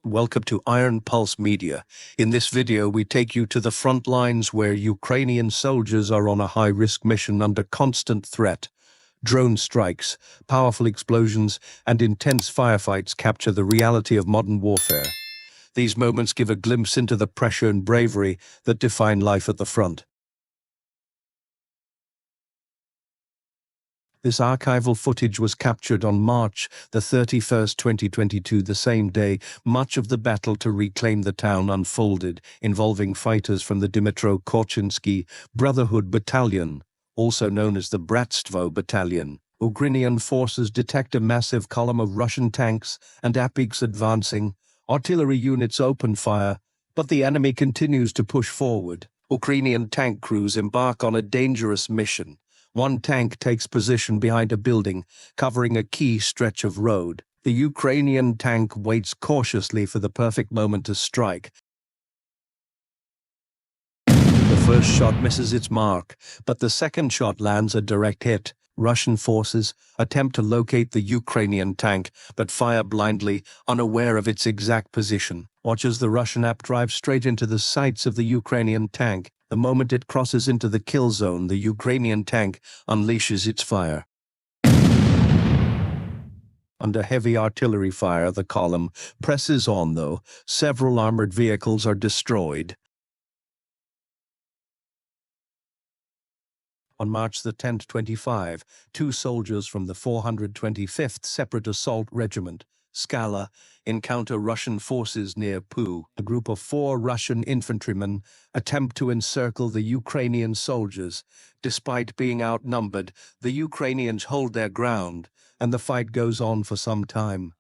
Welcome to Iron Pulse Media. In this video, we take you to the front lines where Ukrainian soldiers are on a high-risk mission under constant threat. Drone strikes, powerful explosions, and intense firefights capture the reality of modern warfare. These moments give a glimpse into the pressure and bravery that define life at the front. This archival footage was captured on March the 31st, 2022, the same day much of the battle to reclaim the town unfolded, involving fighters from the Dmytro-Korchynsky Brotherhood Battalion, also known as the Bratstvo Battalion. Ukrainian forces detect a massive column of Russian tanks and APICs advancing. Artillery units open fire, but the enemy continues to push forward. Ukrainian tank crews embark on a dangerous mission. One tank takes position behind a building, covering a key stretch of road. The Ukrainian tank waits cautiously for the perfect moment to strike. The first shot misses its mark, but the second shot lands a direct hit. Russian forces attempt to locate the Ukrainian tank, but fire blindly, unaware of its exact position. Watch as the Russian AP drives straight into the sights of the Ukrainian tank. The moment it crosses into the kill zone, the Ukrainian tank unleashes its fire. Under heavy artillery fire, the column presses on, though. Several armored vehicles are destroyed. On March the 10th, 25, two soldiers from the 425th Separate Assault Regiment, Skala, encounter Russian forces near Poo. A group of 4 Russian infantrymen attempt to encircle the Ukrainian soldiers. Despite being outnumbered, the Ukrainians hold their ground, and the fight goes on for some time.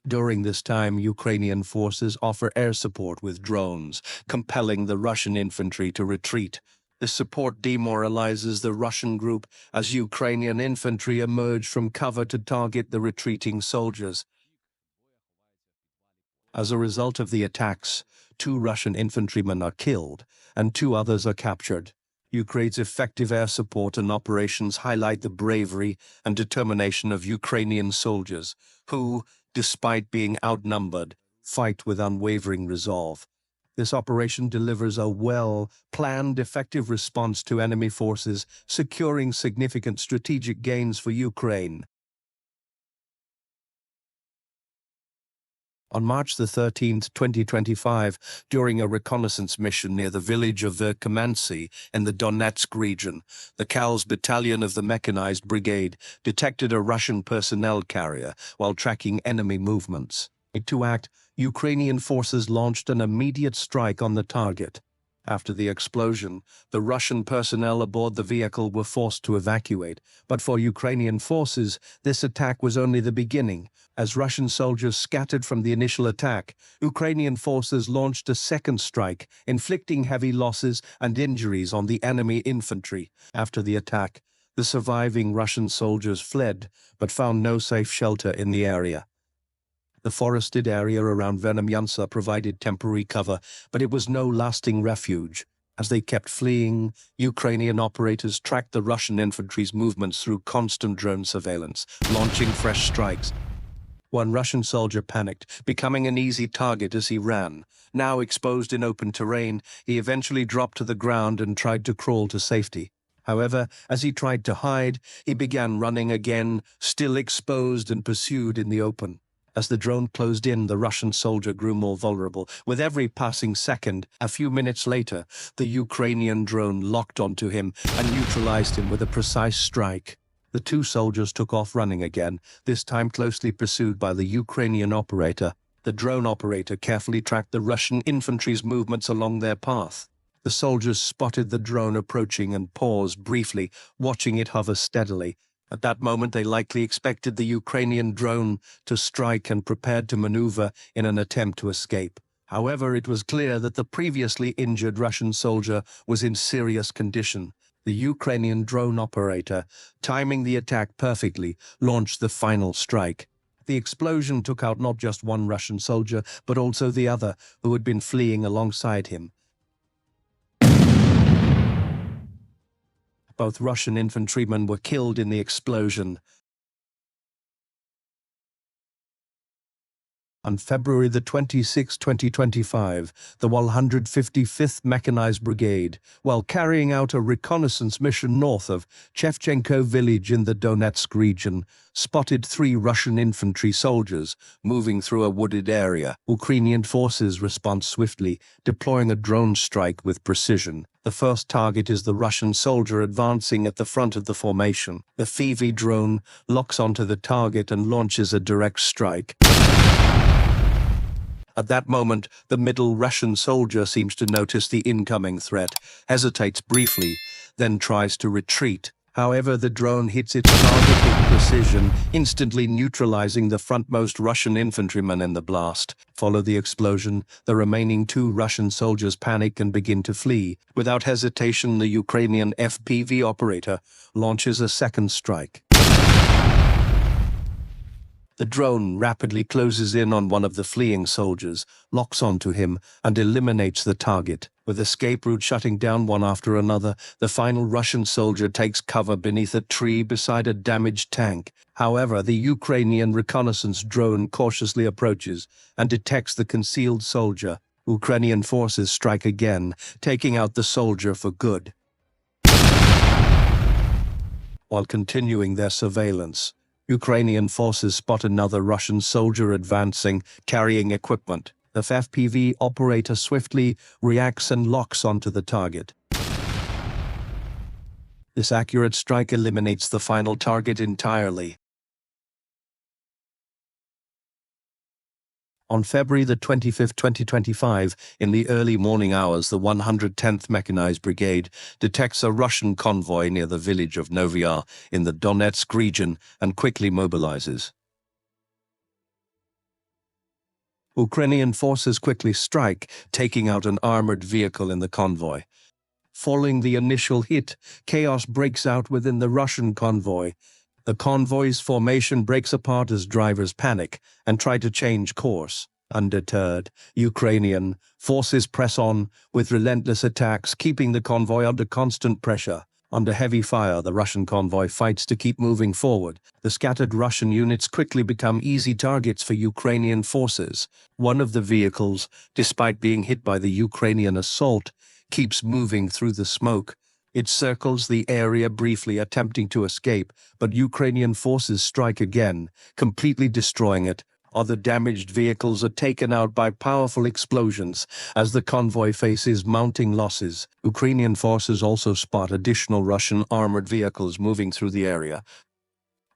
During this time, Ukrainian forces offer air support with drones, compelling the Russian infantry to retreat. This support demoralizes the Russian group as Ukrainian infantry emerge from cover to target the retreating soldiers. As a result of the attacks, 2 Russian infantrymen are killed and 2 others are captured. Ukraine's effective air support and operations highlight the bravery and determination of Ukrainian soldiers who, despite being outnumbered, fight with unwavering resolve. This operation delivers a well-planned, effective response to enemy forces, securing significant strategic gains for Ukraine. On March the 13th, 2025, during a reconnaissance mission near the village of Verkhomancy in the Donetsk region, the Kals Battalion of the Mechanized Brigade detected a Russian personnel carrier while tracking enemy movements. To act, Ukrainian forces launched an immediate strike on the target. After the explosion, the Russian personnel aboard the vehicle were forced to evacuate, but for Ukrainian forces, this attack was only the beginning. As Russian soldiers scattered from the initial attack, Ukrainian forces launched a second strike, inflicting heavy losses and injuries on the enemy infantry. After the attack, the surviving Russian soldiers fled, but found no safe shelter in the area. The forested area around Verkhomancy provided temporary cover, but it was no lasting refuge. As they kept fleeing, Ukrainian operators tracked the Russian infantry's movements through constant drone surveillance, launching fresh strikes. One Russian soldier panicked, becoming an easy target as he ran. Now exposed in open terrain, he eventually dropped to the ground and tried to crawl to safety. However, as he tried to hide, he began running again, still exposed and pursued in the open. As the drone closed in, the Russian soldier grew more vulnerable. With every passing second, a few minutes later, the Ukrainian drone locked onto him and neutralized him with a precise strike. The 2 soldiers took off running again, this time closely pursued by the Ukrainian operator. The drone operator carefully tracked the Russian infantry's movements along their path. The soldiers spotted the drone approaching and paused briefly, watching it hover steadily. At that moment, they likely expected the Ukrainian drone to strike and prepared to maneuver in an attempt to escape. However, it was clear that the previously injured Russian soldier was in serious condition. The Ukrainian drone operator, timing the attack perfectly, launched the final strike. The explosion took out not just one Russian soldier, but also the other, who had been fleeing alongside him. Both Russian infantrymen were killed in the explosion. On February the 26th, 2025, the 155th Mechanized Brigade, while carrying out a reconnaissance mission north of Shevchenko village in the Donetsk region, spotted 3 Russian infantry soldiers moving through a wooded area. Ukrainian forces respond swiftly, deploying a drone strike with precision. The first target is the Russian soldier advancing at the front of the formation. The FPV drone locks onto the target and launches a direct strike. At that moment, the middle Russian soldier seems to notice the incoming threat, hesitates briefly, then tries to retreat. However, the drone hits its target with precision, instantly neutralizing the frontmost Russian infantryman in the blast. Following the explosion, the remaining 2 Russian soldiers panic and begin to flee. Without hesitation, the Ukrainian FPV operator launches a second strike. The drone rapidly closes in on one of the fleeing soldiers, locks onto him, and eliminates the target. With escape route shutting down one after another, the final Russian soldier takes cover beneath a tree beside a damaged tank. However, the Ukrainian reconnaissance drone cautiously approaches and detects the concealed soldier. Ukrainian forces strike again, taking out the soldier for good. While continuing their surveillance, Ukrainian forces spot another Russian soldier advancing, carrying equipment. The FPV operator swiftly reacts and locks onto the target. This accurate strike eliminates the final target entirely. On February the 25th, 2025, in the early morning hours, the 110th Mechanized Brigade detects a Russian convoy near the village of Novaya in the Donetsk region and quickly mobilizes. Ukrainian forces quickly strike, taking out an armored vehicle in the convoy. Following the initial hit, chaos breaks out within the Russian convoy. The convoy's formation breaks apart as drivers panic and try to change course. Undeterred, Ukrainian forces press on with relentless attacks, keeping the convoy under constant pressure. Under heavy fire, the Russian convoy fights to keep moving forward. The scattered Russian units quickly become easy targets for Ukrainian forces. One of the vehicles, despite being hit by the Ukrainian assault, keeps moving through the smoke. It circles the area briefly, attempting to escape, but Ukrainian forces strike again, completely destroying it. Other damaged vehicles are taken out by powerful explosions as the convoy faces mounting losses. Ukrainian forces also spot additional Russian armored vehicles moving through the area.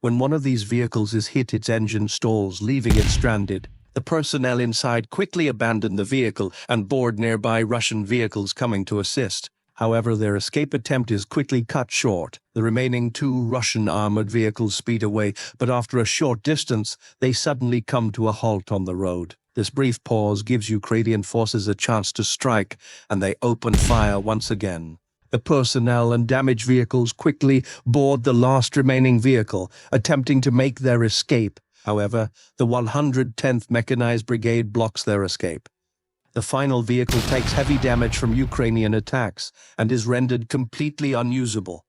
When one of these vehicles is hit, its engine stalls, leaving it stranded. The personnel inside quickly abandon the vehicle and board nearby Russian vehicles coming to assist. However, their escape attempt is quickly cut short. The remaining 2 Russian armored vehicles speed away, but after a short distance, they suddenly come to a halt on the road. This brief pause gives Ukrainian forces a chance to strike, and they open fire once again. The personnel and damaged vehicles quickly board the last remaining vehicle, attempting to make their escape. However, the 110th Mechanized Brigade blocks their escape. The final vehicle takes heavy damage from Ukrainian attacks and is rendered completely unusable.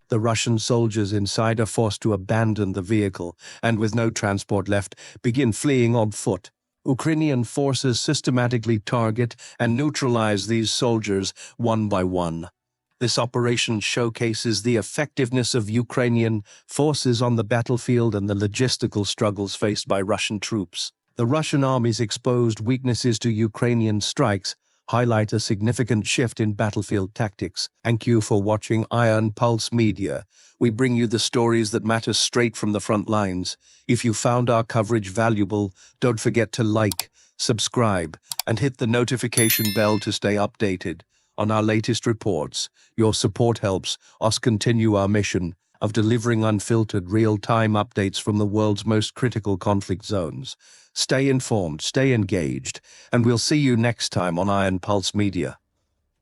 The Russian soldiers inside are forced to abandon the vehicle and, with no transport left, begin fleeing on foot. Ukrainian forces systematically target and neutralize these soldiers one by one. This operation showcases the effectiveness of Ukrainian forces on the battlefield and the logistical struggles faced by Russian troops. The Russian army's exposed weaknesses to Ukrainian strikes highlight a significant shift in battlefield tactics. Thank you for watching Iron Pulse Media. We bring you the stories that matter straight from the front lines. If you found our coverage valuable, don't forget to like, subscribe, and hit the notification bell to stay updated on our latest reports. Your support helps us continue our mission of delivering unfiltered, real-time updates from the world's most critical conflict zones. Stay informed, stay engaged, and we'll see you next time on Iron Pulse Media.